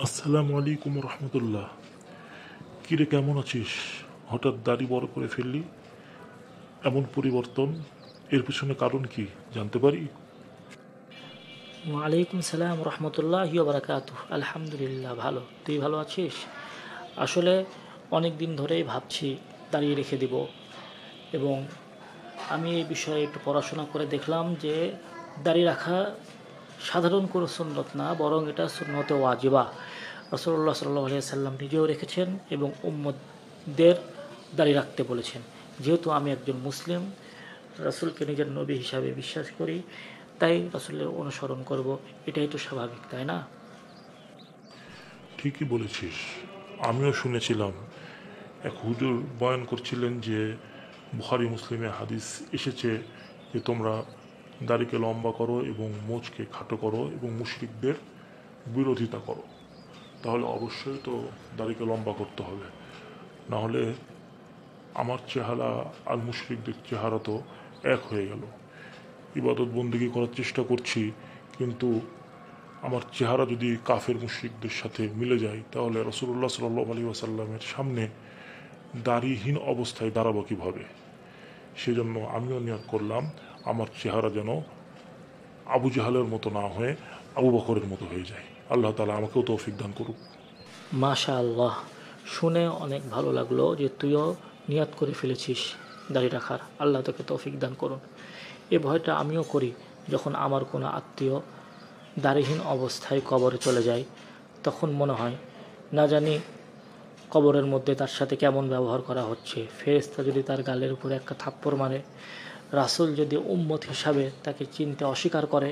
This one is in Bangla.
আসসালামু আলাইকুম রহমতুল্লাহ। কিরে, কেমন আছিস? হঠাৎ দাড়ি বড় করে ফেললি, এমন পরিবর্তন, এর পিছনে কারণ কি জানতে পারি? ওয়ালাইকুম সালাম রহমতুল্লাহি বারাকাতুহ। আলহামদুলিল্লাহ, ভালো। তুই ভালো আছিস? আসলে অনেক দিন ধরেই ভাবছি দাঁড়িয়ে রেখে দিব, এবং আমি এই বিষয়ে একটু পড়াশোনা করে দেখলাম যে দাঁড়িয়ে রাখা সাধারণ কোনো সুন্নত না, বরং এটা সুন্নতে ওয়াজিবা। রাসূলুল্লাহ সাল্লাল্লাহু আলাইহি সাল্লাম নিজেও রেখেছেন এবং উম্মতদের দাঁড়িয়ে রাখতে বলেছেন। যেহেতু আমি একজন মুসলিম, রাসূলকে নিজের নবী হিসাবে বিশ্বাস করি, তাই রাসূলের অনুসরণ করব। এটাই তো স্বাভাবিক, তাই না? ঠিকই বলেছিস। আমিও শুনেছিলাম, এক হুজুর বয়ান করছিলেন যে বুখারী মুসলিমে হাদিস এসেছে যে তোমরা দাড়িকে লম্বা করো এবং মোচকে খাটো করো এবং মুশরিকদের বিরোধিতা করো। তাহলে অবশ্যই তো দাড়িকে লম্বা করতে হবে, না হলে আমার চেহারা আর মুশরিকদের চেহারা তো এক হয়ে গেল। ইবাদত বন্দেগী করার চেষ্টা করছি, কিন্তু আমার চেহারা যদি কাফের মুশরিকদের সাথে মিলে যায়, তাহলে রসুল্লাহ সাল্লাহ আলী ওয়াসাল্লামের সামনে দাড়িহীন অবস্থায় দাঁড়াবো কীভাবে? সেজন্য আমিও নিয়ত করলাম আমার চেহারা যেন আবু জাহালের মতো না হয়ে আবু বকরের মতো হয়ে যায়। আল্লাহ তালা আমাকেও তৌফিক দান করুক। মাশাআল্লাহ, শুনে অনেক ভালো লাগলো যে তুইও নিয়াত করে ফেলেছিস দাড়ি রাখার। আল্লাহ তোকে তৌফিক দান করুন। এ ভয়টা আমিও করি, যখন আমার কোনো আত্মীয় দাড়িহীন অবস্থায় কবরে চলে যায়, তখন মনে হয় না জানি কবরের মধ্যে তার সাথে কেমন ব্যবহার করা হচ্ছে। ফেরেশতা যদি তার গালের উপরে একটা থাপ্পড় মারে, রাসূল যদি উম্মত হিসাবে তাকে চিনতে অস্বীকার করে,